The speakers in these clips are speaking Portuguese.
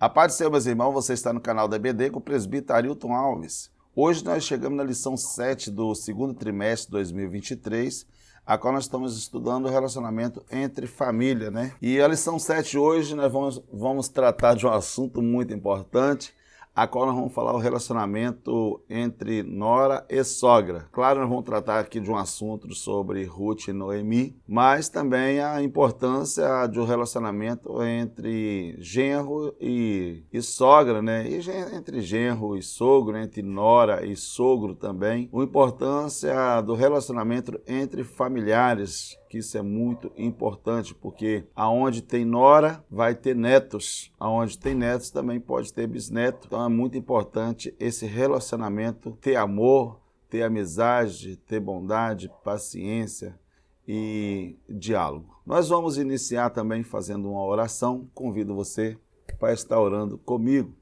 A paz do Senhor, meus irmãos, você está no canal da EBD com o presbítero Arilton Alves. Hoje nós chegamos na lição 7 do segundo trimestre de 2023, a qual nós estamos estudando o relacionamento entre família, né? E a lição 7 hoje nós vamos tratar de um assunto muito importante, a qual nós vamos falar o relacionamento entre nora e sogra. Claro, nós vamos tratar aqui de um assunto sobre Ruth e Noemi, mas também a importância de um relacionamento entre genro e sogra, né? E entre genro e sogro, entre nora e sogro também. A importância do relacionamento entre familiares, que isso é muito importante, porque aonde tem nora, vai ter netos. Aonde tem netos, também pode ter bisneto. Então é muito importante esse relacionamento, ter amor, ter amizade, ter bondade, paciência e diálogo. Nós vamos iniciar também fazendo uma oração. Convido você para estar orando comigo.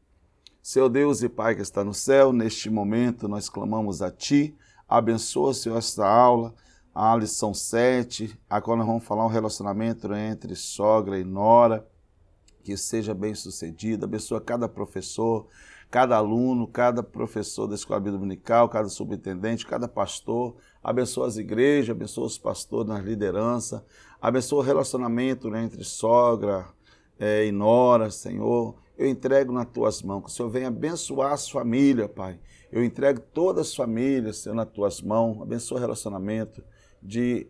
Seu Deus e Pai que está no céu, neste momento nós clamamos a Ti. Abençoa, Senhor, esta aula, a lição 7, a qual nós vamos falar um relacionamento entre sogra e nora, que seja bem sucedido. Abençoa cada professor, cada aluno, cada professor da escola bíblica dominical, cada superintendente, cada pastor. Abençoa as igrejas, abençoa os pastores na liderança, abençoa o relacionamento, né, entre sogra e nora, Senhor. Eu entrego nas Tuas mãos, que o Senhor venha abençoar as famílias, Pai. Eu entrego todas as famílias, Senhor, nas Tuas mãos. Abençoa o relacionamento de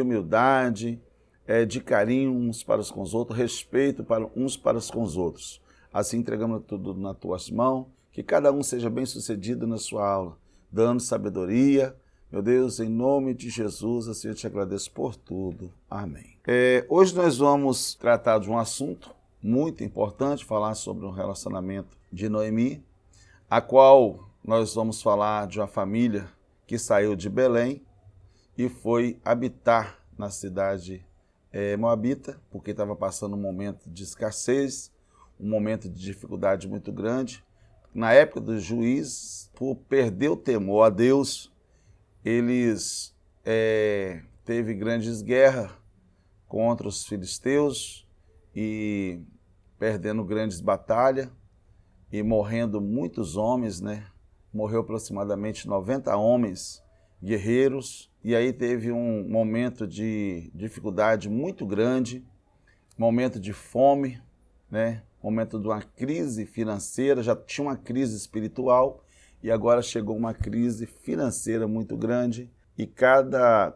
humildade, de carinho uns para os com os outros, respeito para uns para os com os outros. Assim entregamos tudo nas Tuas mãos, que cada um seja bem sucedido na sua aula, dando sabedoria. Meu Deus, em nome de Jesus, assim eu te agradeço por tudo. Amém. Hoje nós vamos tratar de um assunto muito importante, falar sobre um relacionamento de Noemi, a qual nós vamos falar de uma família que saiu de Belém e foi habitar na cidade moabita, porque estava passando um momento de escassez, um momento de dificuldade muito grande. Na época dos juízes, por perder o temor a Deus, eles teve grandes guerras contra os filisteus e perdendo grandes batalhas e morrendo muitos homens, né? Morreu aproximadamente 90 homens guerreiros, e aí teve um momento de dificuldade muito grande, momento de fome, né? Momento de uma crise financeira, já tinha uma crise espiritual e agora chegou uma crise financeira muito grande e cada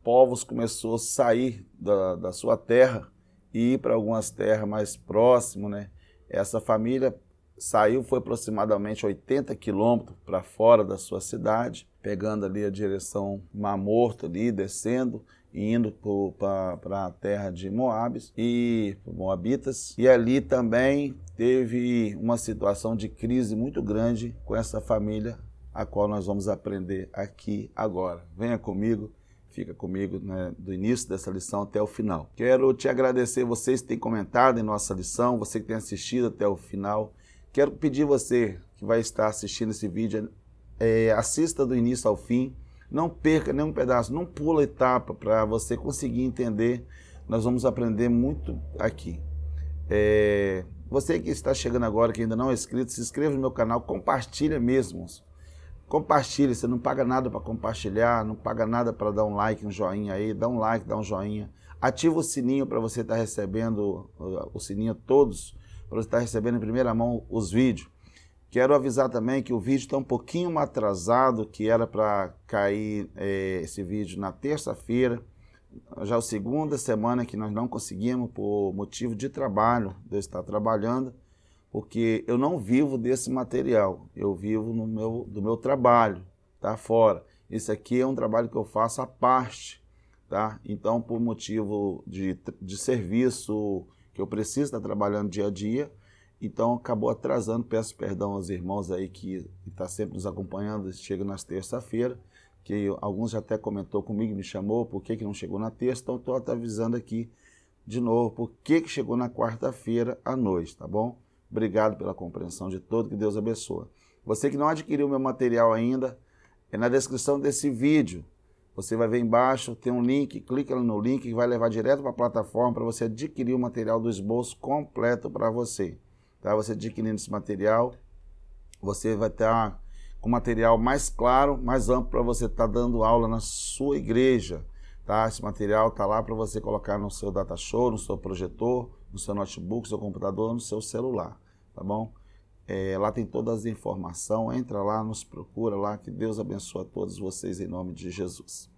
povo começou a sair da sua terra e ir para algumas terras mais próximas, né? Essa família saiu, foi aproximadamente 80 quilômetros para fora da sua cidade, pegando ali a direção Mar Morto, ali, descendo e indo para a terra de Moabes e Moabitas. E ali também teve uma situação de crise muito grande com essa família, a qual nós vamos aprender aqui agora. Venha comigo. Fica comigo, né, do início dessa lição até o final. Quero te agradecer, vocês que têm comentado em nossa lição, você que tem assistido até o final. Quero pedir você que vai estar assistindo esse vídeo, assista do início ao fim, não perca nenhum pedaço, não pula etapa para você conseguir entender. Nós vamos aprender muito aqui. Você que está chegando agora, que ainda não é inscrito, se inscreva no meu canal, compartilha mesmo. Compartilha, você não paga nada para compartilhar, não paga nada para dar um like, um joinha aí, dá um like, dá um joinha. Ativa o sininho para você estar recebendo, o sininho todos, para você estar recebendo em primeira mão os vídeos. Quero avisar também que o vídeo está um pouquinho mais atrasado, que era para cair esse vídeo na terça-feira. Já é a segunda semana que nós não conseguimos por motivo de trabalho, de eu estar trabalhando, porque eu não vivo desse material, eu vivo do meu trabalho, tá? Fora. Esse aqui é um trabalho que eu faço à parte, tá? Então, por motivo de serviço, que eu preciso estar trabalhando dia a dia, então acabou atrasando. Peço perdão aos irmãos aí que estão sempre nos acompanhando, chega nas terça-feira, que alguns já até comentou comigo, me chamou, por que não chegou na terça, então estou até avisando aqui de novo, por que chegou na quarta-feira à noite, tá bom? Obrigado pela compreensão de todo, que Deus abençoe. Você que não adquiriu meu material ainda, na descrição desse vídeo. Você vai ver embaixo, tem um link, clica no link que vai levar direto para a plataforma para você adquirir o material do esboço completo para você. tá? Você adquirindo esse material, você vai estar com material mais claro, mais amplo para você estar dando aula na sua igreja, tá? Esse material está lá para você colocar no seu data show, no seu projetor, no seu notebook, no seu computador, no seu celular, tá bom? Lá tem todas as informações, entra lá, nos procura lá, que Deus abençoe a todos vocês em nome de Jesus.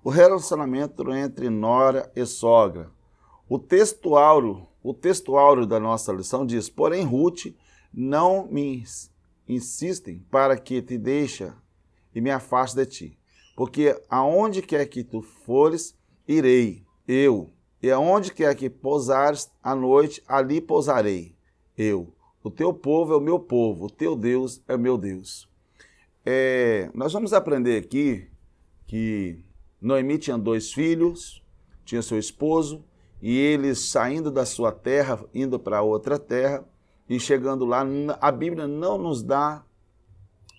O relacionamento entre nora e sogra. O texto áureo da nossa lição diz: porém, Ruth, não me insistem para que te deixe e me afaste de ti, porque aonde quer que tu fores, irei eu, e aonde quer que pousares à noite, ali pousarei eu. O teu povo é o meu povo, o teu Deus é o meu Deus. Nós vamos aprender aqui que Noemi tinha 2 filhos, tinha seu esposo, e eles saindo da sua terra, indo para outra terra, e chegando lá, a Bíblia não nos dá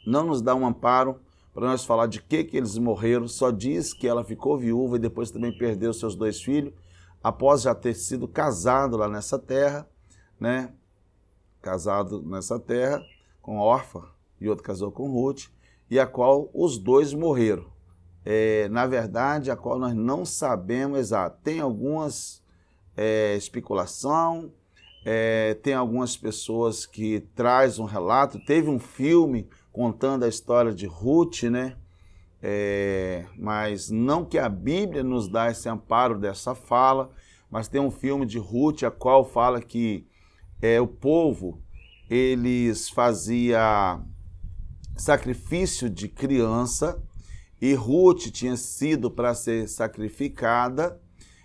um amparo para nós falar de que eles morreram, só diz que ela ficou viúva e depois também perdeu seus 2 filhos, após já ter sido casado lá nessa terra, né? Casado nessa terra com Orfa, e outro casou com Ruth, e a qual os 2 morreram. Na verdade, a qual nós não sabemos exato. Tem algumas especulação, tem algumas pessoas que traz um relato, teve um filme contando a história de Ruth, né? Mas não que a Bíblia nos dá esse amparo dessa fala, mas tem um filme de Ruth, a qual fala que o povo, eles faziam sacrifício de criança, e Ruth tinha sido para ser sacrificada,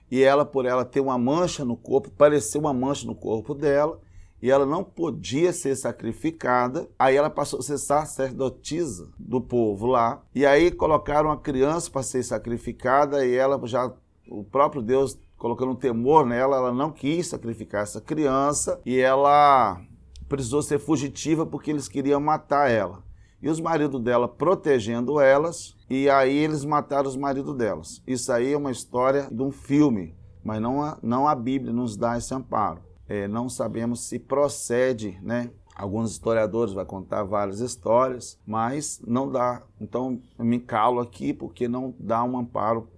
e ela, por ela ter uma mancha no corpo, pareceu uma mancha no corpo dela, e ela não podia ser sacrificada, aí ela passou a ser sacerdotisa do povo lá, e aí colocaram a criança para ser sacrificada, e ela já, o próprio Deus colocando um temor nela, ela não quis sacrificar essa criança, e ela precisou ser fugitiva porque eles queriam matar ela. E os maridos dela protegendo elas, e aí eles mataram os maridos delas. Isso aí é uma história de um filme, mas não a Bíblia nos dá esse amparo. Não sabemos se procede, né? Alguns historiadores vão contar várias histórias, mas não dá. Então, eu me calo aqui porque não dá um amparo,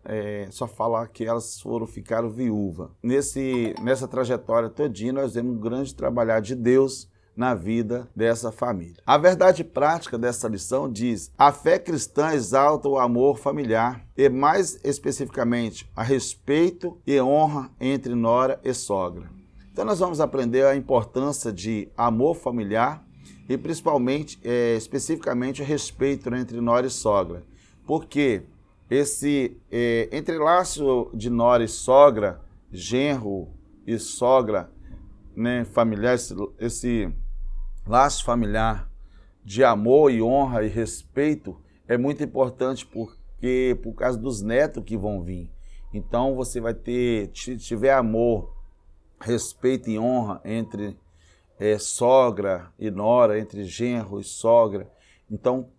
só falar que elas ficaram viúvas. Nessa trajetória todinha, nós vemos um grande trabalhar de Deus na vida dessa família. A verdade prática dessa lição diz: a fé cristã exalta o amor familiar e, mais especificamente, a respeito e honra entre nora e sogra. Então nós vamos aprender a importância de amor familiar e principalmente, especificamente, o respeito entre nora e sogra. Porque esse entrelaço de nora e sogra, genro e sogra, né, familiar, esse laço familiar de amor e honra e respeito é muito importante porque por causa dos netos que vão vir. Então você vai ter, se tiver amor, respeito e honra entre sogra e nora, entre genro e sogra, então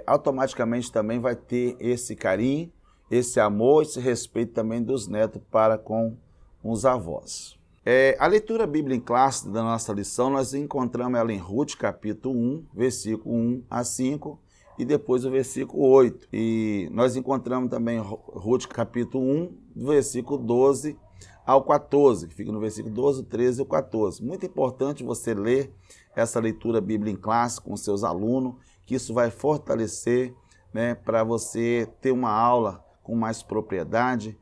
automaticamente também vai ter esse carinho, esse amor, esse respeito também dos netos para com os avós. A leitura bíblica clássica da nossa lição, nós encontramos ela em Ruth, capítulo 1, versículo 1 a 5, e depois o versículo 8. E nós encontramos também Ruth, capítulo 1, do versículo 12 ao 14, que fica no versículo 12, 13 e 14. Muito importante você ler essa leitura bíblica clássica com seus alunos, que isso vai fortalecer, né, para você ter uma aula com mais propriedade,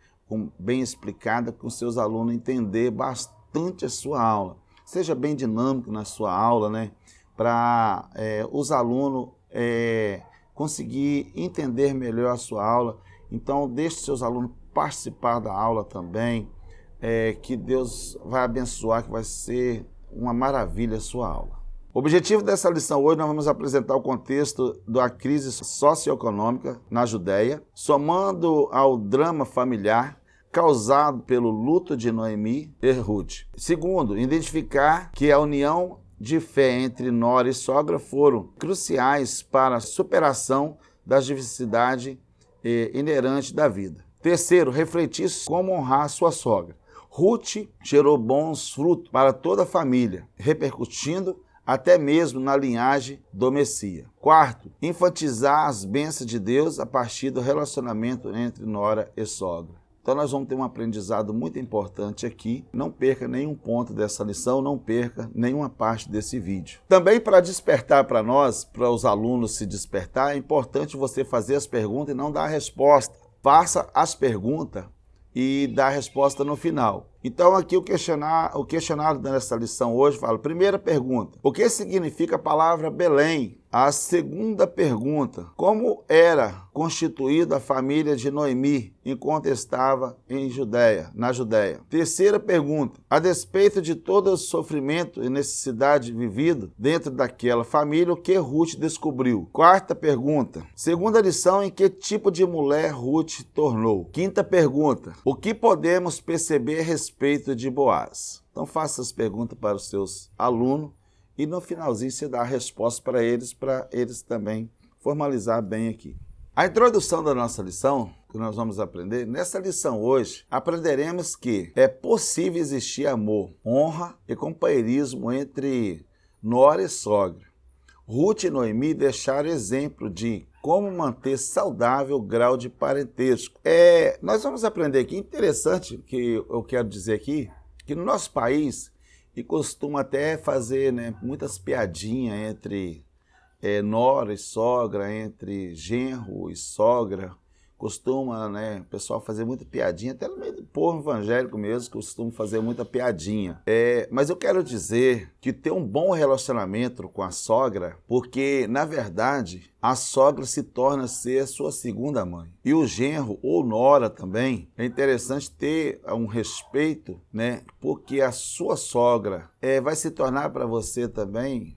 bem explicada, com seus alunos entender bastante a sua aula. Seja bem dinâmico na sua aula, né? Para os alunos conseguir entender melhor a sua aula. Então, deixe seus alunos participar da aula também, que Deus vai abençoar, que vai ser uma maravilha a sua aula. O objetivo dessa lição hoje, nós vamos apresentar o contexto da crise socioeconômica na Judéia, somando ao drama familiar causado pelo luto de Noemi e Ruth. Segundo, identificar que a união de fé entre nora e sogra foram cruciais para a superação das diversidades inerentes da vida. Terceiro, refletir como honrar sua sogra. Ruth gerou bons frutos para toda a família, repercutindo até mesmo na linhagem do Messias. Quarto, enfatizar as bênçãos de Deus a partir do relacionamento entre nora e sogra. Então nós vamos ter um aprendizado muito importante aqui. Não perca nenhum ponto dessa lição, não perca nenhuma parte desse vídeo. Também para despertar para nós, para os alunos se despertar, é importante você fazer as perguntas e não dar a resposta. Faça as perguntas e dá a resposta no final. Então aqui o questionário dessa lição hoje fala, primeira pergunta, o que significa a palavra Belém? A segunda pergunta, como era constituída a família de Noemi enquanto estava na Judéia? Terceira pergunta, a despeito de todo o sofrimento e necessidade vivido dentro daquela família, o que Ruth descobriu? Quarta pergunta, segunda lição, em que tipo de mulher Ruth tornou? Quinta pergunta, o que podemos perceber a respeito de Boaz? Então faça as perguntas para os seus alunos e no finalzinho você dá a resposta para eles também formalizar bem aqui. A introdução da nossa lição, que nós vamos aprender, nessa lição hoje, aprenderemos que é possível existir amor, honra e companheirismo entre nora e sogra. Ruth e Noemi deixaram exemplo de como manter saudável o grau de parentesco. Nós vamos aprender aqui, interessante que eu quero dizer aqui, que no nosso país, e costuma até fazer muitas piadinhas entre nora e sogra, entre genro e sogra, costuma o pessoal fazer muita piadinha, até no meio do povo evangélico mesmo, costuma fazer muita piadinha. Mas eu quero dizer que ter um bom relacionamento com a sogra, porque, na verdade, a sogra se torna ser sua segunda mãe. E o genro ou nora também, é interessante ter um respeito, porque a sua sogra vai se tornar para você também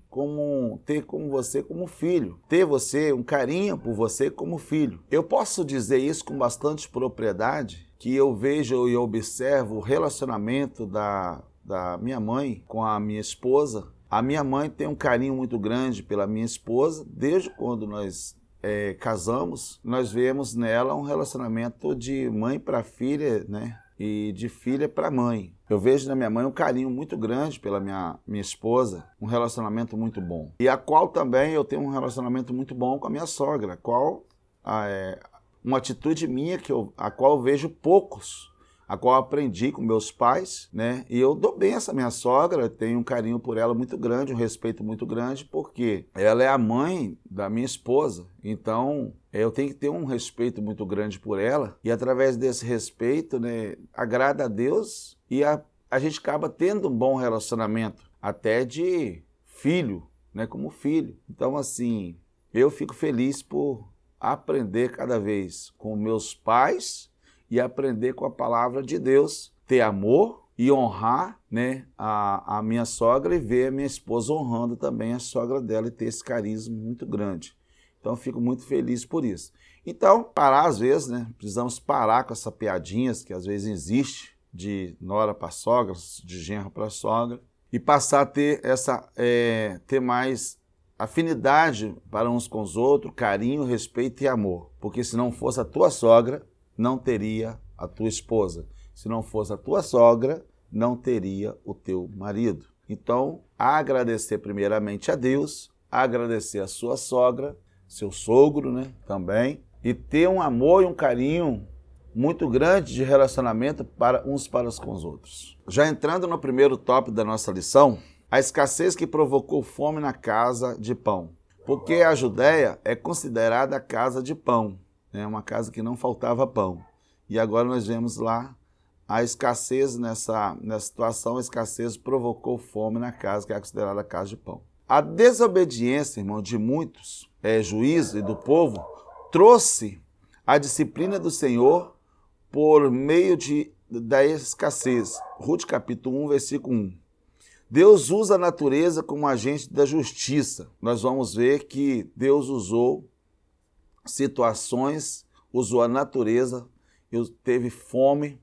ter como você como filho, ter um carinho por você como filho. Eu posso dizer isso com bastante propriedade, que eu vejo e observo o relacionamento da minha mãe com a minha esposa. A minha mãe tem um carinho muito grande pela minha esposa, desde quando nós casamos, nós vemos nela um relacionamento de mãe para filha, e de filha para mãe. Eu vejo na minha mãe um carinho muito grande pela minha esposa, um relacionamento muito bom. E a qual também eu tenho um relacionamento muito bom com a minha sogra, uma atitude minha a qual eu vejo poucos, a qual eu aprendi com meus pais, E eu dou bem essa minha sogra, tenho um carinho por ela muito grande, um respeito muito grande, porque ela é a mãe da minha esposa. Então, eu tenho que ter um respeito muito grande por ela, e através desse respeito, agrada a Deus, e a gente acaba tendo um bom relacionamento, até de filho, como filho. Então, assim, eu fico feliz por aprender cada vez com meus pais, e aprender com a palavra de Deus, ter amor e honrar a minha sogra e ver a minha esposa honrando também a sogra dela e ter esse carisma muito grande. Então eu fico muito feliz por isso. Então, às vezes, precisamos parar com essas piadinhas que às vezes existe de nora para sogra, de genro para sogra, e passar a ter ter mais afinidade para uns com os outros, carinho, respeito e amor. Porque se não fosse a tua sogra, não teria a tua esposa. Se não fosse a tua sogra, não teria o teu marido. Então, agradecer primeiramente a Deus, agradecer a sua sogra, seu sogro, também, e ter um amor e um carinho muito grande de relacionamento uns para os outros. Já entrando no primeiro tópico da nossa lição, a escassez que provocou fome na casa de pão. Porque a Judéia é considerada a casa de pão. Uma casa que não faltava pão. E agora nós vemos lá a escassez nessa situação, a escassez provocou fome na casa que é considerada a casa de pão. A desobediência, irmão, de muitos juízes e do povo trouxe a disciplina do Senhor por meio da escassez. Ruth capítulo 1, versículo 1. Deus usa a natureza como agente da justiça. Nós vamos ver que Deus usou situações, usou a natureza, teve fome,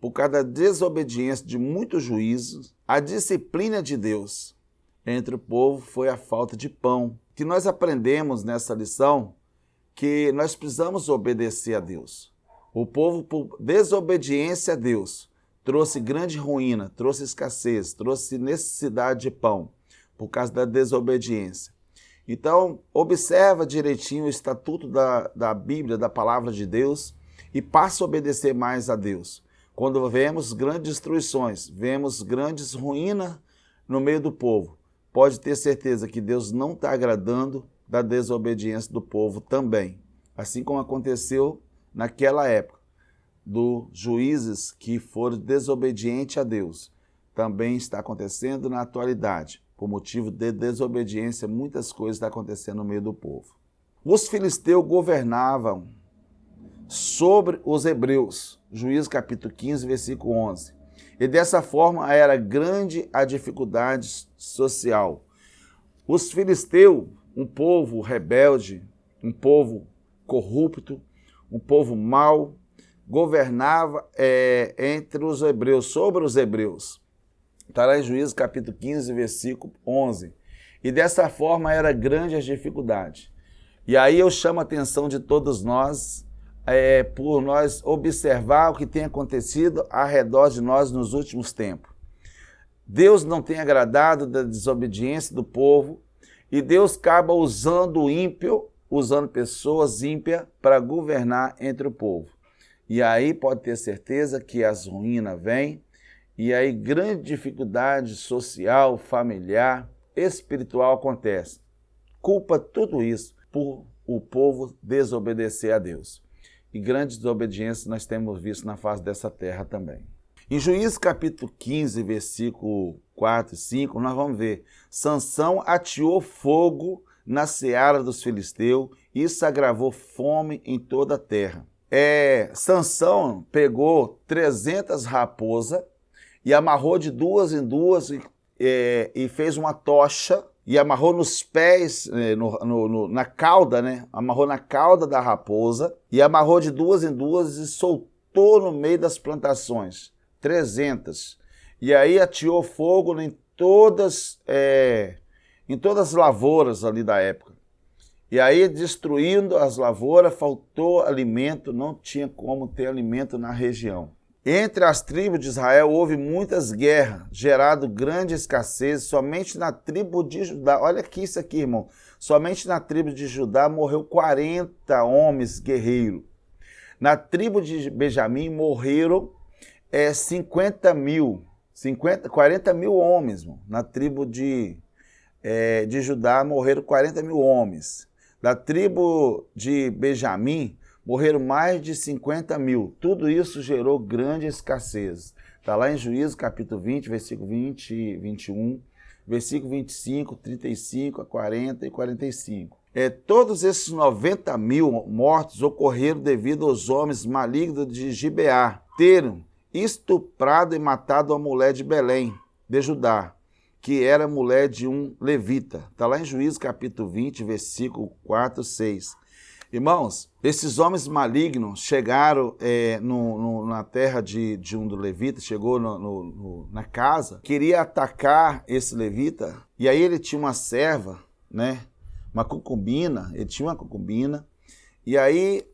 por causa da desobediência de muitos juízes. A disciplina de Deus entre o povo foi a falta de pão. Que nós aprendemos nessa lição que nós precisamos obedecer a Deus. O povo, por desobediência a Deus, trouxe grande ruína, trouxe escassez, trouxe necessidade de pão, por causa da desobediência. Então, observa direitinho o estatuto da Bíblia, da palavra de Deus, e passa a obedecer mais a Deus. Quando vemos grandes destruições, vemos grandes ruínas no meio do povo, pode ter certeza que Deus não está agradando da desobediência do povo também. Assim como aconteceu naquela época, dos juízes que foram desobedientes a Deus. Também está acontecendo na atualidade. Por motivo de desobediência, muitas coisas estão acontecendo no meio do povo. Os filisteus governavam sobre os hebreus. Juízes capítulo 15, versículo 11. E dessa forma era grande a dificuldade social. Os filisteus, um povo rebelde, um povo corrupto, um povo mau, governava entre os hebreus, sobre os hebreus. Está lá em Juízes capítulo 15, versículo 11. E dessa forma era grande a dificuldade. E aí eu chamo a atenção de todos nós, por nós observar o que tem acontecido ao redor de nós nos últimos tempos. Deus não tem agradado da desobediência do povo, e Deus acaba usando o ímpio, usando pessoas ímpias para governar entre o povo. E aí pode ter certeza que as ruínas vêm, e aí grande dificuldade social, familiar, espiritual acontece. Culpa tudo isso por o povo desobedecer a Deus. E grandes desobediências nós temos visto na face dessa terra também. Em Juízes capítulo 15, versículo 4 e 5, nós vamos ver. Sansão ateou fogo na seara dos filisteus, e isso agravou fome em toda a terra. Sansão pegou 300 raposas e amarrou de duas em duas e fez uma tocha e amarrou nos pés, na cauda, né? Amarrou na cauda da raposa e amarrou de duas em duas e soltou no meio das plantações. 300. E aí ateou fogo em todas as lavouras ali da época. E aí, destruindo as lavouras, faltou alimento, não tinha como ter alimento na região. Entre as tribos de Israel houve muitas guerras, gerado grande escassez. Somente na tribo de Judá, olha aqui isso aqui, irmão, somente na tribo de Judá morreu 40 homens guerreiros. Na tribo de Benjamim morreram 40 mil homens. Irmão. Na tribo de Judá morreram 40 mil homens. Da tribo de Benjamim morreram mais de 50 mil. Tudo isso gerou grande escassez. Está lá em Juízes capítulo 20, versículo 20 e 21, versículo 25, 35 a 40 e 45. Todos esses 90 mil mortos ocorreram devido aos homens malignos de Gibeá terem estuprado e matado a mulher de Belém, de Judá, que era mulher de um levita. Está lá em Juízes capítulo 20, versículo 4 e 6. Irmãos, esses homens malignos chegaram na terra de um do levita, chegou na casa, queria atacar esse levita, e aí ele tinha uma serva, né, uma concubina, ele tinha uma concubina, e aí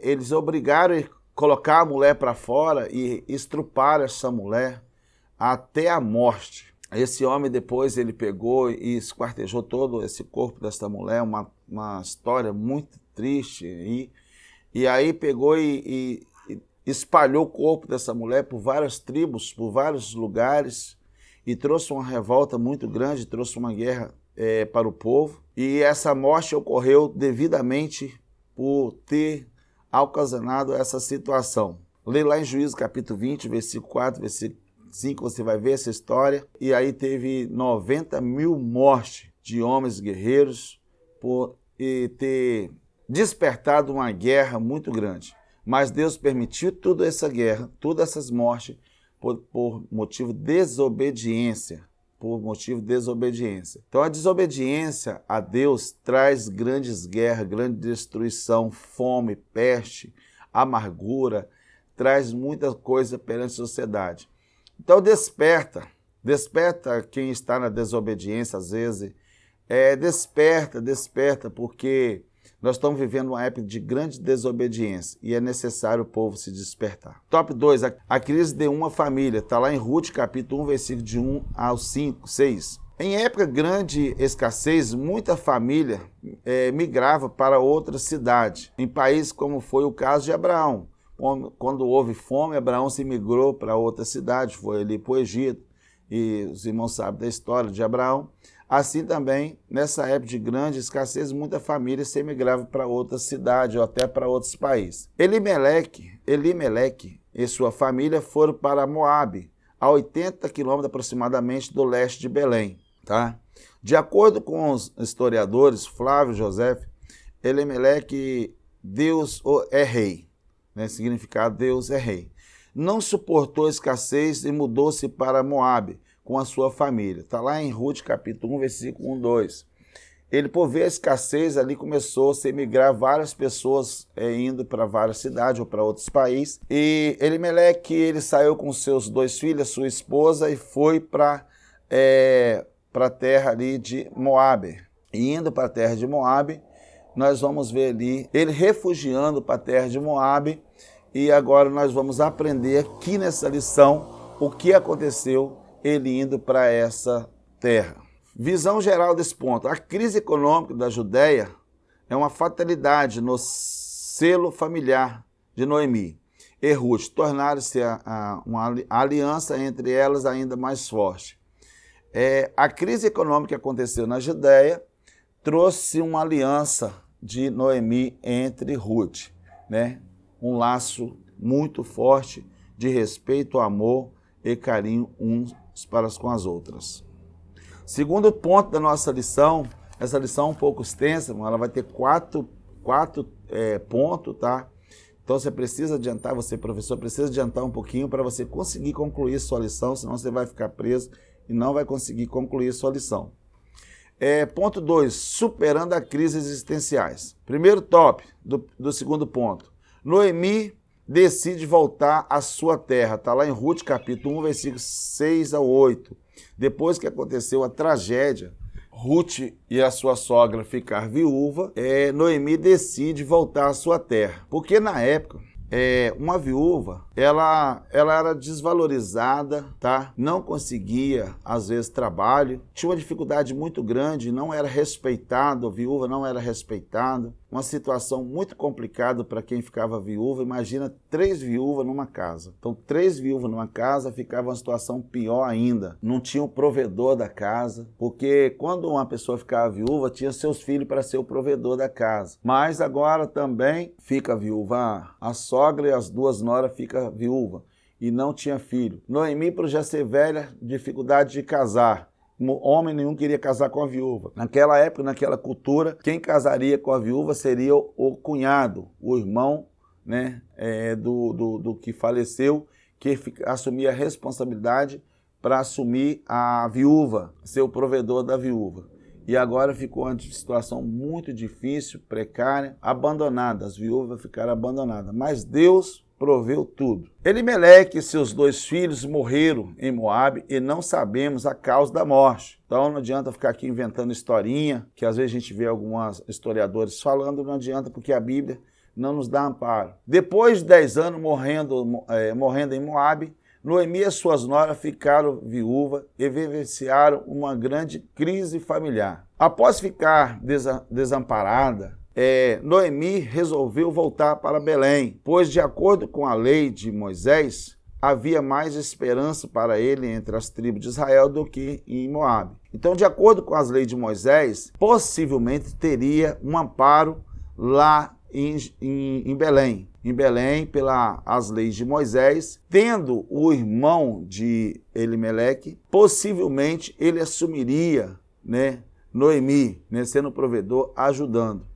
eles obrigaram a colocar a mulher para fora e estrupar essa mulher até a morte. Esse homem depois ele pegou e esquartejou todo esse corpo dessa mulher, uma história muito triste. E aí pegou e espalhou o corpo dessa mulher por várias tribos, por vários lugares, e trouxe uma revolta muito grande, trouxe uma guerra para o povo. E essa morte ocorreu devidamente por ter ocasionado essa situação. Lê lá em Juízes capítulo 20, versículo 4, versículo 5, você vai ver essa história. E aí teve 90 mil mortes de homens guerreiros por ter despertado uma guerra muito grande. Mas Deus permitiu toda essa guerra, todas essas mortes, por motivo de desobediência. Por motivo de desobediência. Então a desobediência a Deus traz grandes guerras, grande destruição, fome, peste, amargura, traz muita coisa perante a sociedade. Então desperta quem está na desobediência às vezes, desperta, porque Nós estamos vivendo uma época de grande desobediência e é necessário o povo se despertar. Top 2, a crise de uma família. Está lá em Ruth, capítulo 1, versículo de 1 ao 5, 6. Em época de grande escassez, muita família migrava para outra cidade, em países como foi o caso de Abraão. Quando houve fome, Abraão se migrou para outra cidade, foi ali para o Egito, e os irmãos sabem da história de Abraão. Assim também, nessa época de grande escassez, muita família se emigrava para outra cidade ou até para outros países. Elimeleque e sua família foram para Moabe, a 80 quilômetros aproximadamente do leste de Belém. Tá? De acordo com os historiadores, Flávio e José, Elimeleque, Deus é rei, né? Significado Deus é rei. Não suportou a escassez e mudou-se para Moabe com a sua família. Está lá em Ruth, capítulo 1, versículo 1, 2. Ele, por ver a escassez, ali começou a se emigrar várias pessoas indo para várias cidades ou para outros países. E Elimeleque, ele saiu com seus 2 filhos, sua esposa, e foi para a terra ali de Moabe. E indo para a terra de Moabe, nós vamos ver ali ele refugiando para a terra de Moabe. E agora nós vamos aprender aqui nessa lição o que aconteceu ele indo para essa terra. Visão geral desse ponto. A crise econômica da Judéia é uma fatalidade no selo familiar de Noemi e Ruth. Tornaram-se uma aliança entre elas ainda mais forte. A crise econômica que aconteceu na Judéia trouxe uma aliança de Noemi entre Ruth, né? Um laço muito forte de respeito, amor e carinho uns para com as outras. Segundo ponto da nossa lição, essa lição é um pouco extensa, ela vai ter quatro pontos, tá? Então você precisa adiantar, você professor precisa adiantar um pouquinho para você conseguir concluir sua lição, senão você vai ficar preso e não vai conseguir concluir sua lição. Ponto 2, superando as crises existenciais. Primeiro top do segundo ponto. Noemi decide voltar à sua terra. Está lá em Ruth, capítulo 1, versículos 6 a 8. Depois que aconteceu a tragédia, Ruth e a sua sogra ficar viúva, Noemi decide voltar à sua terra. Porque na época, uma viúva, ela era desvalorizada, tá? Não conseguia, às vezes, trabalho, tinha uma dificuldade muito grande, não era respeitada, a viúva não era respeitada, uma situação muito complicada para quem ficava viúva. Imagina 3 viúvas numa casa. Então, 3 viúvas numa casa ficava uma situação pior ainda. Não tinha o provedor da casa, porque quando uma pessoa ficava viúva, tinha seus filhos para ser o provedor da casa. Mas agora também fica viúva a sogra e as 2 noras ficam viúva e não tinha filho. Noemi, por já ser velha, dificuldade de casar. Homem nenhum queria casar com a viúva. Naquela época, naquela cultura, quem casaria com a viúva seria o cunhado, o irmão, né, do que faleceu, que assumia a responsabilidade para assumir a viúva, ser o provedor da viúva. E agora ficou uma situação muito difícil, precária, abandonada. As viúvas ficaram abandonadas. Mas Deus proveu tudo. Elimeleque e seus 2 filhos morreram em Moabe e não sabemos a causa da morte. Então não adianta ficar aqui inventando historinha, que às vezes a gente vê alguns historiadores falando, não adianta, porque a Bíblia não nos dá amparo. Depois de 10 anos morrendo em Moabe, Noemi e suas noras ficaram viúvas e vivenciaram uma grande crise familiar. Após ficar desamparada, Noemi resolveu voltar para Belém, pois, de acordo com a lei de Moisés, havia mais esperança para ele entre as tribos de Israel do que em Moabe. Então, de acordo com as leis de Moisés, possivelmente teria um amparo lá em Belém. Em Belém, pelas leis de Moisés, tendo o irmão de Elimeleque, possivelmente ele assumiria, né, Noemi, né, sendo provedor, ajudando.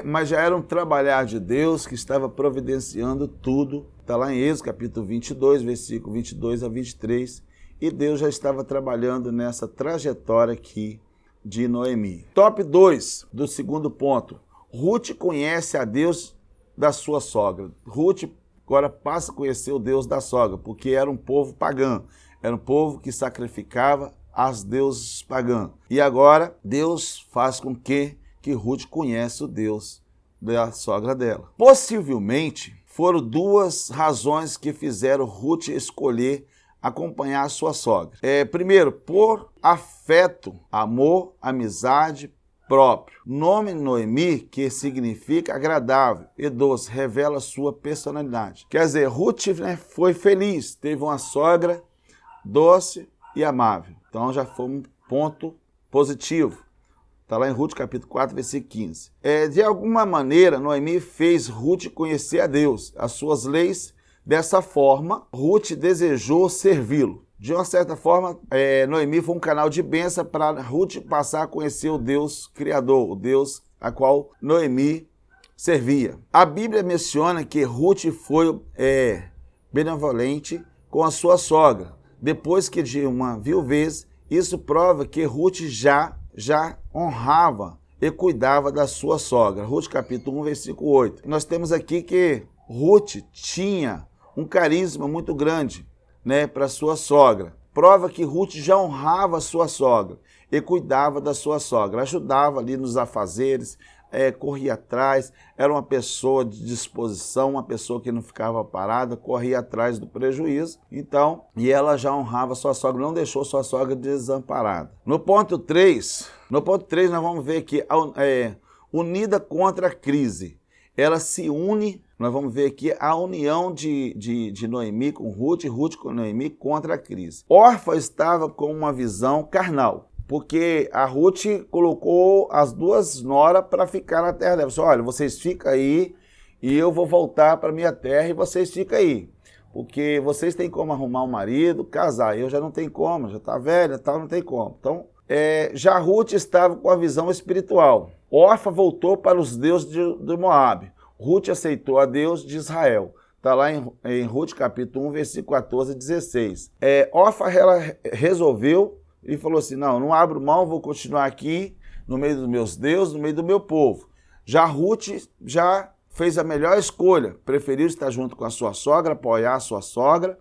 Mas já era um trabalhar de Deus que estava providenciando tudo. Está lá em Êxodo, capítulo 22, versículo 22 a 23. E Deus já estava trabalhando nessa trajetória aqui de Noemi. Top 2 do segundo ponto. Ruth conhece a Deus da sua sogra. Ruth agora passa a conhecer o Deus da sogra, porque era um povo pagão. Era um povo que sacrificava aos deuses pagãos. E agora Deus faz com que Ruth conheça o Deus da sogra dela. Possivelmente, foram duas razões que fizeram Ruth escolher acompanhar a sua sogra. Primeiro, por afeto, amor, amizade próprio. Nome Noemi, que significa agradável e doce, revela sua personalidade. Quer dizer, Ruth, né, foi feliz, teve uma sogra doce e amável. Então já foi um ponto positivo. Está lá em Ruth capítulo 4, versículo 15. De alguma maneira, Noemi fez Ruth conhecer a Deus, as suas leis. Dessa forma, Ruth desejou servi-lo. De uma certa forma, Noemi foi um canal de bênção para Ruth passar a conhecer o Deus Criador, o Deus a qual Noemi servia. A Bíblia menciona que Ruth foi benevolente com a sua sogra. Depois que de uma viuvez, isso prova que Ruth já honrava e cuidava da sua sogra. Ruth capítulo 1, versículo 8. Nós temos aqui que Ruth tinha um carisma muito grande, né, para sua sogra. Prova que Ruth já honrava a sua sogra e cuidava da sua sogra. Ajudava ali nos afazeres, corria atrás, era uma pessoa de disposição, uma pessoa que não ficava parada, corria atrás do prejuízo. Então, e ela já honrava sua sogra, não deixou sua sogra desamparada. No ponto 3, nós vamos ver que unida contra a crise, ela se une. Nós vamos ver aqui a união de Noemi com Ruth, Ruth com Noemi contra a crise. Orfa estava com uma visão carnal, porque a Ruth colocou as duas noras para ficar na terra dela. Olha, vocês ficam aí e eu vou voltar para minha terra e vocês ficam aí. Porque vocês têm como arrumar um marido, casar. Eu já não tenho como, já está velha, tal, não tem como. Então, já Ruth estava com a visão espiritual. Orfa voltou para os deuses de Moabe. Ruth aceitou a Deus de Israel. Está lá em Ruth capítulo 1, versículo 14 e 16. Orfa ela resolveu e falou assim, não abro mão, vou continuar aqui no meio dos meus deuses, no meio do meu povo. Já Ruth já fez a melhor escolha, preferiu estar junto com a sua sogra, apoiar a sua sogra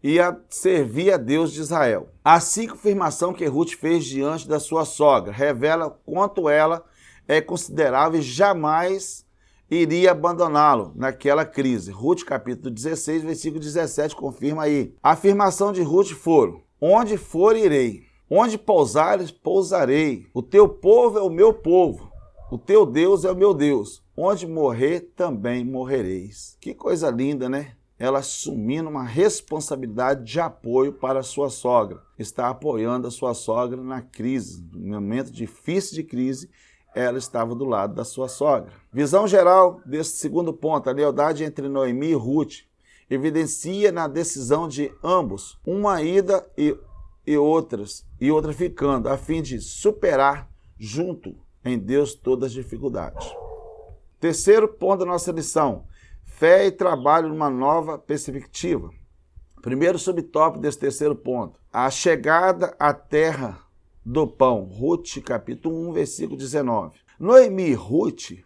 e servir a Deus de Israel. A confirmação que Ruth fez diante da sua sogra revela quanto ela é considerável e jamais iria abandoná-lo naquela crise. Ruth capítulo 16, versículo 17, confirma aí. A afirmação de Ruth foram, onde for irei, onde pousares, pousarei. O teu povo é o meu povo, o teu Deus é o meu Deus. Onde morrer, também morrereis. Que coisa linda, né? Ela assumindo uma responsabilidade de apoio para a sua sogra. Está apoiando a sua sogra na crise, no momento difícil de crise, ela estava do lado da sua sogra. Visão geral desse segundo ponto, a lealdade entre Noemi e Ruth, evidencia na decisão de ambos, uma ida e outra ficando, a fim de superar junto em Deus todas as dificuldades. Terceiro ponto da nossa lição, fé e trabalho numa nova perspectiva. Primeiro subtópico desse terceiro ponto, a chegada à terra do pão, Ruth capítulo 1, versículo 19. Noemi e Ruth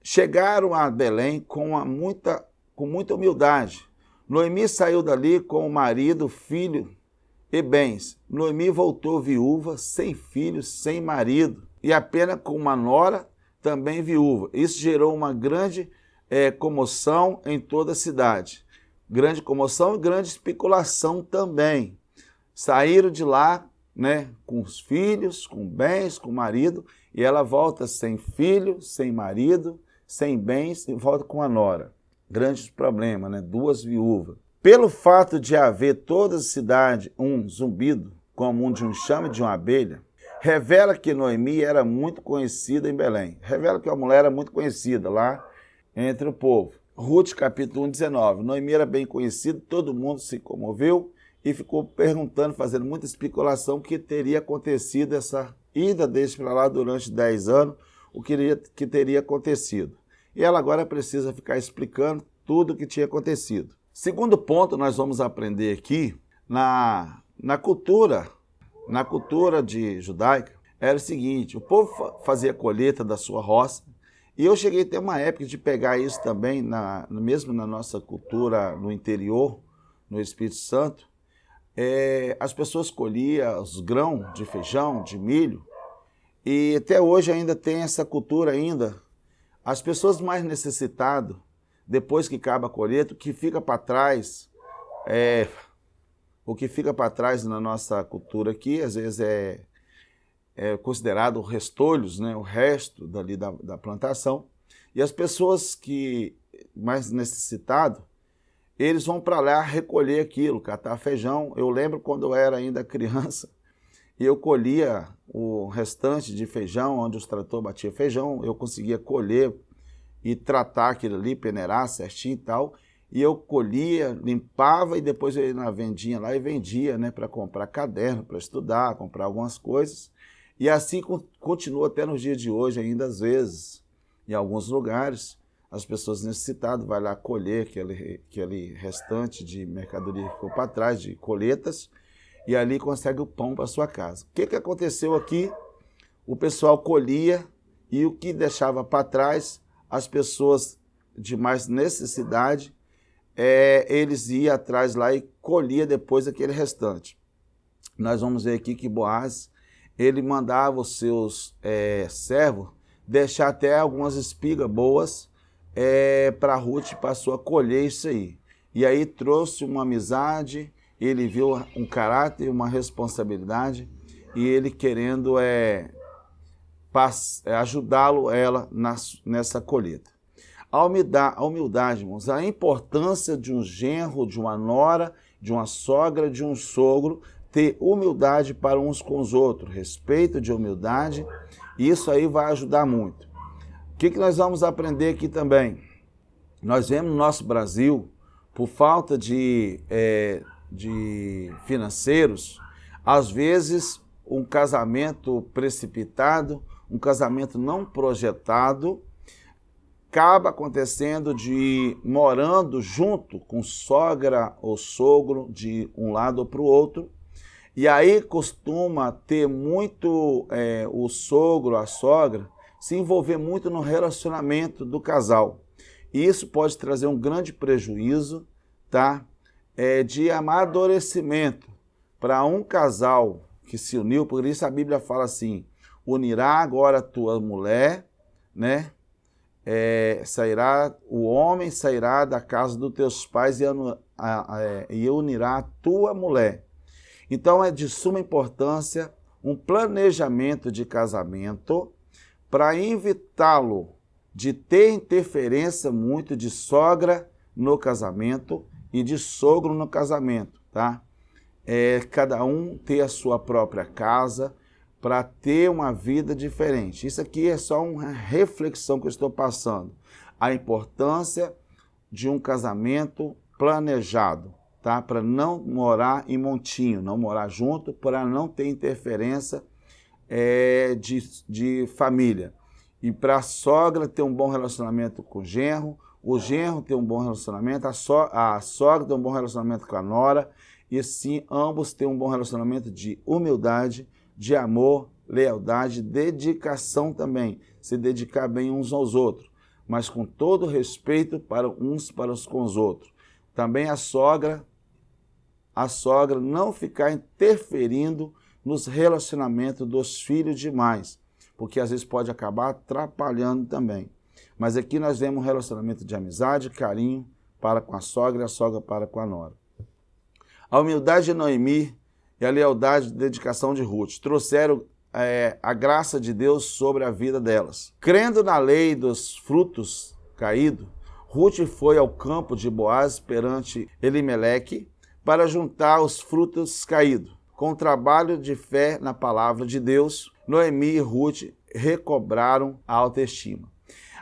chegaram a Belém com muita humildade. Noemi saiu dali com o marido, filho e bens. Noemi voltou viúva, sem filhos, sem marido e apenas com uma nora, também viúva. Isso gerou uma grande comoção em toda a cidade. Grande comoção e grande especulação também. Saíram de lá, né, com os filhos, com bens, com o marido, e ela volta sem filho, sem marido, sem bens e volta com a nora. Grande problema, né? Duas viúvas. Pelo fato de haver toda a cidade um zumbido, como um de um chame de uma abelha, revela que Noemi era muito conhecida em Belém. Revela que a mulher era muito conhecida lá entre o povo. Ruth capítulo 1, 19. Noemi era bem conhecida, todo mundo se comoveu e ficou perguntando, fazendo muita especulação, o que teria acontecido essa ida deles para lá durante 10 anos, o que teria acontecido. E ela agora precisa ficar explicando tudo o que tinha acontecido. Segundo ponto, nós vamos aprender aqui, na cultura de judaica, era o seguinte, o povo fazia colheita da sua roça, e eu cheguei a ter uma época de pegar isso também, mesmo na nossa cultura no interior, no Espírito Santo. As pessoas colhiam os grãos de feijão, de milho, e até hoje ainda tem essa cultura ainda, As pessoas mais necessitadas, depois que acaba a colheita, o que fica para trás na nossa cultura aqui, às vezes é considerado restolhos, né, o resto dali da plantação. E as pessoas que mais necessitadas, eles vão para lá recolher aquilo, catar feijão. Eu lembro quando eu era ainda criança, e eu colhia o restante de feijão, onde os tratores batiam feijão, eu conseguia colher e tratar aquilo ali, peneirar certinho e tal, e eu colhia, limpava e depois eu ia na vendinha lá e vendia, né, para comprar caderno, para estudar, comprar algumas coisas. E assim continua até nos dias de hoje ainda, às vezes, em alguns lugares, as pessoas necessitadas vão lá colher aquele restante de mercadoria que ficou para trás, de colheitas, e ali consegue o pão para sua casa. O que aconteceu aqui? O pessoal colhia e o que deixava para trás, as pessoas de mais necessidade, eles iam atrás lá e colhia depois aquele restante. Nós vamos ver aqui que Boaz, ele mandava os seus servos deixar até algumas espigas boas para Ruth, para sua colher isso aí. E aí trouxe uma amizade, ele viu um caráter, uma responsabilidade, e ele querendo ajudá-lo, ela, nessa colheita. A humildade, irmãos, a importância de um genro, de uma nora, de uma sogra, de um sogro, ter humildade para uns com os outros, respeito de humildade, e isso aí vai ajudar muito. O que nós vamos aprender aqui também? Nós vemos no nosso Brasil, por falta de financeiros, às vezes um casamento precipitado, um casamento não projetado, acaba acontecendo de morando junto com sogra ou sogro de um lado ou para o outro, e aí costuma ter muito o sogro, a sogra, se envolver muito no relacionamento do casal. E isso pode trazer um grande prejuízo, tá? De amadurecimento para um casal que se uniu, por isso a Bíblia fala assim, unirá agora a tua mulher, né? O homem sairá da casa dos teus pais e unirá a tua mulher. Então é de suma importância um planejamento de casamento para evitá-lo de ter interferência muito de sogra no casamento e de sogro no casamento, tá? Cada um ter a sua própria casa para ter uma vida diferente. Isso aqui é só uma reflexão que eu estou passando. A importância de um casamento planejado, tá? Para não morar em montinho, não morar junto, para não ter interferência de família. E para a sogra ter um bom relacionamento com o genro ter um bom relacionamento, a sogra ter um bom relacionamento com a nora, e assim ambos ter um bom relacionamento de humildade, de amor, lealdade, dedicação também, se dedicar bem uns aos outros, mas com todo respeito para uns com os outros. Também a sogra não ficar interferindo nos relacionamentos dos filhos demais, porque às vezes pode acabar atrapalhando também. Mas aqui nós vemos um relacionamento de amizade, carinho para com a sogra e a sogra para com a nora. A humildade de Noemi e a lealdade e dedicação de Ruth trouxeram a graça de Deus sobre a vida delas. Crendo na lei dos frutos caídos, Ruth foi ao campo de Boaz perante Elimeleque para juntar os frutos caídos. Com o trabalho de fé na palavra de Deus, Noemi e Ruth recobraram a autoestima.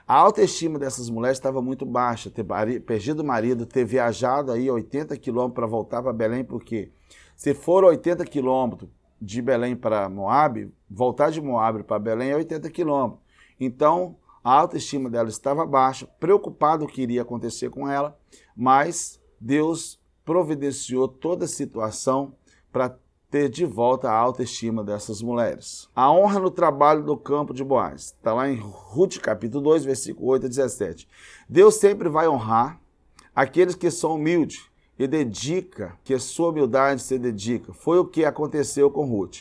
A autoestima dessas mulheres estava muito baixa, ter perdido o marido, ter viajado aí 80 quilômetros para voltar para Belém, porque se for 80 quilômetros de Belém para Moabe, voltar de Moabe para Belém é 80 quilômetros. Então, a autoestima dela estava baixa, preocupado o que iria acontecer com ela, mas Deus providenciou toda a situação para ter de volta a autoestima dessas mulheres. A honra no trabalho do campo de Boaz. Está lá em Ruth capítulo 2, versículo 8 a 17. Deus sempre vai honrar aqueles que são humildes e dedica, que a sua humildade se dedica. Foi o que aconteceu com Ruth.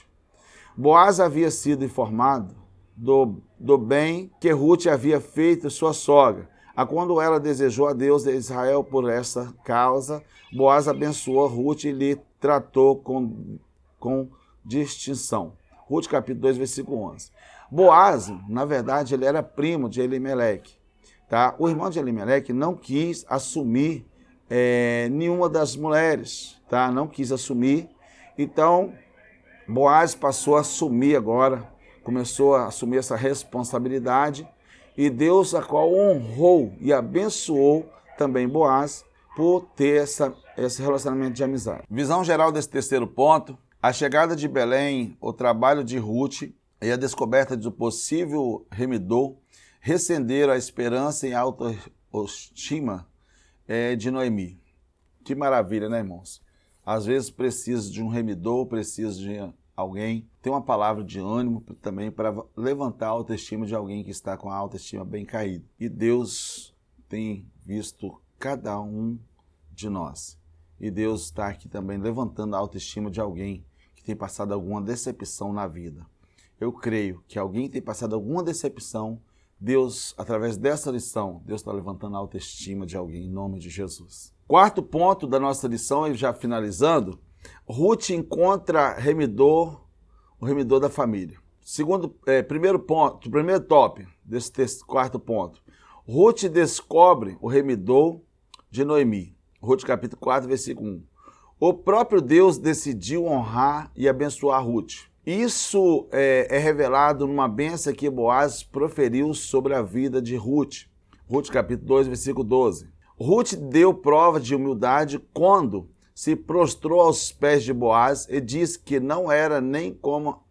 Boaz havia sido informado do bem que Ruth havia feito sua sogra. A quando ela desejou a Deus de Israel por essa causa, Boaz abençoou Ruth e lhe tratou com distinção. Ruth capítulo 2, versículo 11. Boaz, na verdade, ele era primo de Elimeleque. Tá? O irmão de Elimeleque não quis assumir nenhuma das mulheres, tá? Não quis assumir. Então, Boaz passou a assumir agora, começou a assumir essa responsabilidade, e Deus a qual honrou e abençoou também Boaz por ter esse relacionamento de amizade. Visão geral desse terceiro ponto: a chegada de Belém, o trabalho de Ruth e a descoberta do possível remidor recenderam a esperança e a autoestima de Noemi. Que maravilha, né, irmãos? Às vezes precisa de um remidor, precisa de alguém, tem uma palavra de ânimo também para levantar a autoestima de alguém que está com a autoestima bem caída. E Deus tem visto cada um de nós. E Deus está aqui também levantando a autoestima de alguém que tem passado alguma decepção na vida. Eu creio que alguém tem passado alguma decepção, Deus, através dessa lição, Deus está levantando a autoestima de alguém, em nome de Jesus. Quarto ponto da nossa lição, e já finalizando, Ruth encontra o remidor da família. Primeiro top desse quarto ponto. Ruth descobre o remidor de Noemi. Ruth capítulo 4, versículo 1. O próprio Deus decidiu honrar e abençoar Ruth. Isso é revelado numa bênção que Boaz proferiu sobre a vida de Ruth. Ruth capítulo 2, versículo 12. Ruth deu prova de humildade quando se prostrou aos pés de Boaz e disse que não era nem como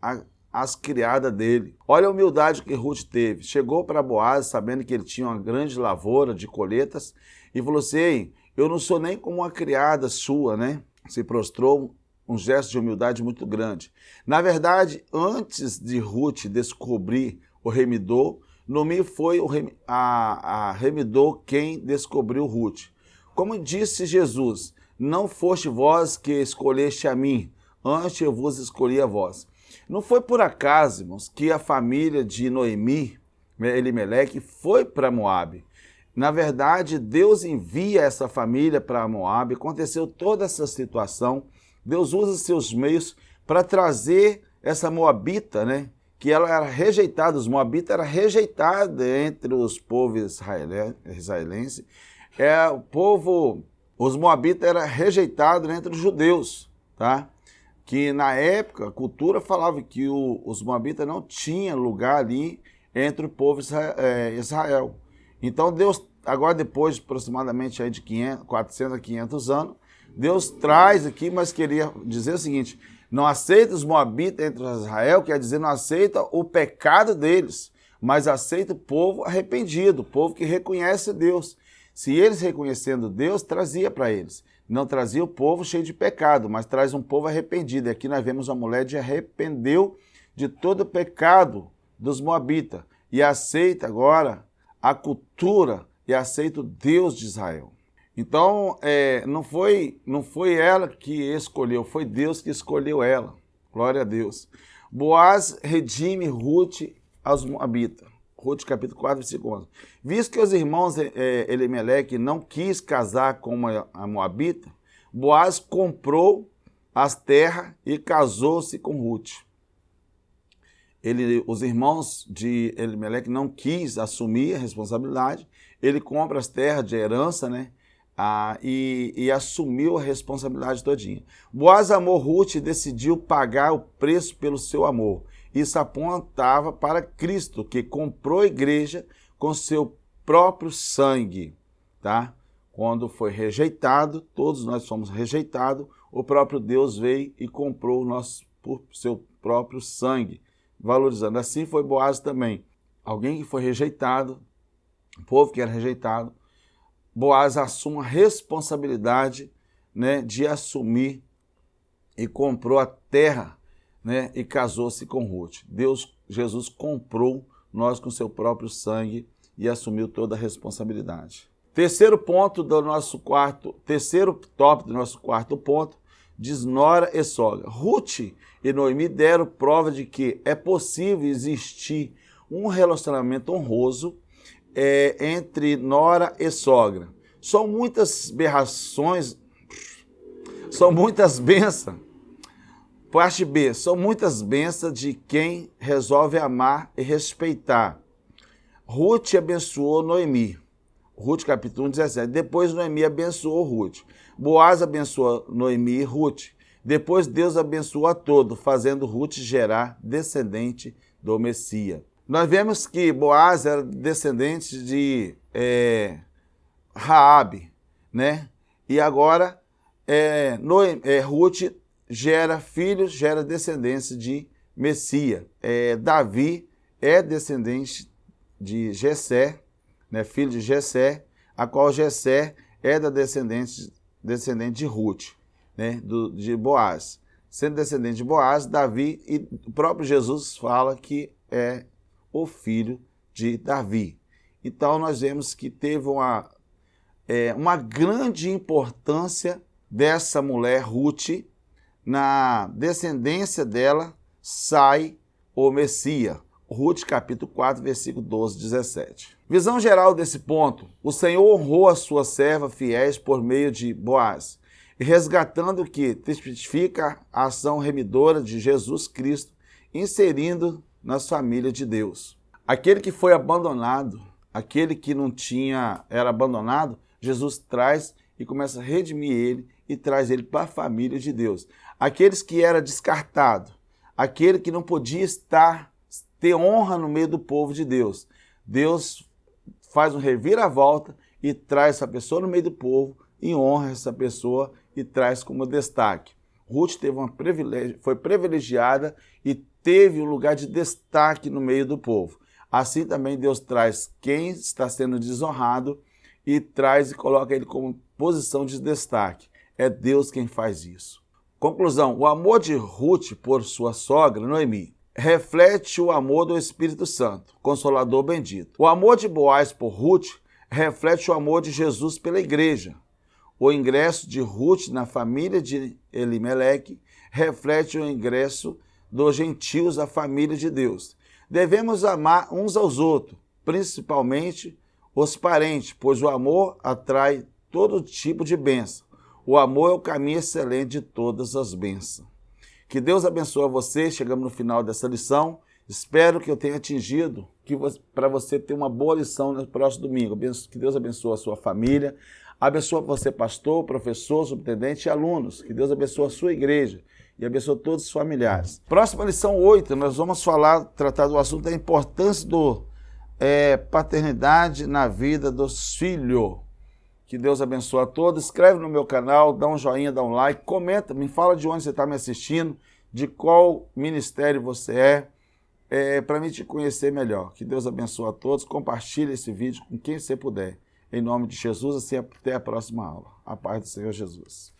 as criadas dele. Olha a humildade que Ruth teve. Chegou para Boaz, sabendo que ele tinha uma grande lavoura de colheitas, e falou assim: ei, eu não sou nem como uma criada sua, né? Se prostrou, um gesto de humildade muito grande. Na verdade, antes de Ruth descobrir o remidor, Noemi foi a remidor quem descobriu Ruth. Como disse Jesus: não foste vós que escolheste a mim, antes eu vos escolhi a vós. Não foi por acaso, irmãos, que a família de Noemi, Elimeleque, foi para Moabe. Na verdade, Deus envia essa família para Moabe. Aconteceu toda essa situação. Deus usa seus meios para trazer essa moabita, né? Que ela era rejeitada, os moabitas eram rejeitados entre os povos israelenses. Os moabitas eram rejeitados entre os judeus, tá? Que na época a cultura falava que os moabitas não tinham lugar ali entre o povo Israel. Então Deus, agora depois de aproximadamente aí de 400 a 500 anos, Deus traz aqui, mas queria dizer o seguinte: não aceita os moabitas entre Israel, quer dizer, não aceita o pecado deles, mas aceita o povo arrependido, o povo que reconhece Deus. Se eles reconhecendo Deus, trazia para eles. Não trazia o povo cheio de pecado, mas traz um povo arrependido. E aqui nós vemos uma mulher que arrependeu de todo o pecado dos moabitas e aceita agora a cultura e aceita o Deus de Israel. Então, não foi ela que escolheu, foi Deus que escolheu ela. Glória a Deus. Boaz redime Ruth aos moabitas. Ruth capítulo 4, versículo 11. Visto que os irmãos Elimeleque não quis casar com a moabita, Boaz comprou as terras e casou-se com Ruth. Os irmãos de Elimeleque não quis assumir a responsabilidade, ele compra as terras de herança, né? E assumiu a responsabilidade todinha. Boaz amou Ruth e decidiu pagar o preço pelo seu amor. Isso apontava para Cristo, que comprou a igreja com seu próprio sangue, tá? Quando foi rejeitado, todos nós fomos rejeitados, o próprio Deus veio e comprou por seu próprio sangue, valorizando. Assim foi Boaz também. Alguém que foi rejeitado, o povo que era rejeitado, Boaz assume a responsabilidade, né, de assumir e comprou a terra, né, e casou-se com Ruth. Jesus comprou nós com seu próprio sangue e assumiu toda a responsabilidade. Terceiro top do nosso quarto ponto, diz nora e sogra. Ruth e Noemi deram prova de que é possível existir um relacionamento honroso entre nora e sogra. São muitas berrações, são muitas bênçãos. Parte B, são muitas bênçãos de quem resolve amar e respeitar. Ruth abençoou Noemi. Ruth capítulo 17. Depois Noemi abençoou Ruth. Boaz abençoou Noemi e Ruth. Depois Deus abençoou a todos, fazendo Ruth gerar descendente do Messias. Nós vemos que Boaz era descendente de Raabe, né? E agora Ruth gera filhos, gera descendência de Messias. Davi é descendente de Jessé, né? Filho de Jessé, a qual Jessé é da descendente de Ruth, né? De Boaz. Sendo descendente de Boaz, Davi, e o próprio Jesus fala que é o filho de Davi. Então nós vemos que teve uma grande importância dessa mulher, Ruth. Na descendência dela sai o Messias. Ruth capítulo 4, versículo 12, 17. Visão geral desse ponto: o Senhor honrou a sua serva fiéis por meio de Boaz, resgatando o que testifica a ação remidora de Jesus Cristo, inserindo nas famílias de Deus. Aquele que foi abandonado, aquele que não era abandonado, Jesus traz e começa a redimir ele e traz ele para a família de Deus. Aqueles que era descartado, aquele que não podia ter honra no meio do povo de Deus, Deus faz um reviravolta e traz essa pessoa no meio do povo e honra essa pessoa e traz como destaque. Ruth foi privilegiada e teve um lugar de destaque no meio do povo. Assim também Deus traz quem está sendo desonrado e traz e coloca ele como posição de destaque. É Deus quem faz isso. Conclusão: o amor de Ruth por sua sogra, Noemi, reflete o amor do Espírito Santo, Consolador bendito. O amor de Boaz por Ruth reflete o amor de Jesus pela igreja. O ingresso de Ruth na família de Elimeleque reflete o ingresso dos gentios à família de Deus. Devemos amar uns aos outros, principalmente os parentes, pois o amor atrai todo tipo de bênção. O amor é o caminho excelente de todas as bênçãos. Que Deus abençoe você. Chegamos no final dessa lição. Espero que eu tenha atingido, para você ter uma boa lição no próximo domingo. Que Deus abençoe a sua família. Abençoe você, pastor, professor, subtenente e alunos. Que Deus abençoe a sua igreja e abençoe todos os familiares. Próxima lição 8, nós vamos tratar do assunto da importância da paternidade na vida dos filhos. Que Deus abençoe a todos. Inscreve no meu canal, dá um joinha, dá um like, comenta, me fala de onde você está me assistindo, de qual ministério você para mim te conhecer melhor. Que Deus abençoe a todos. Compartilhe esse vídeo com quem você puder. Em nome de Jesus, assim até a próxima aula. A paz do Senhor Jesus.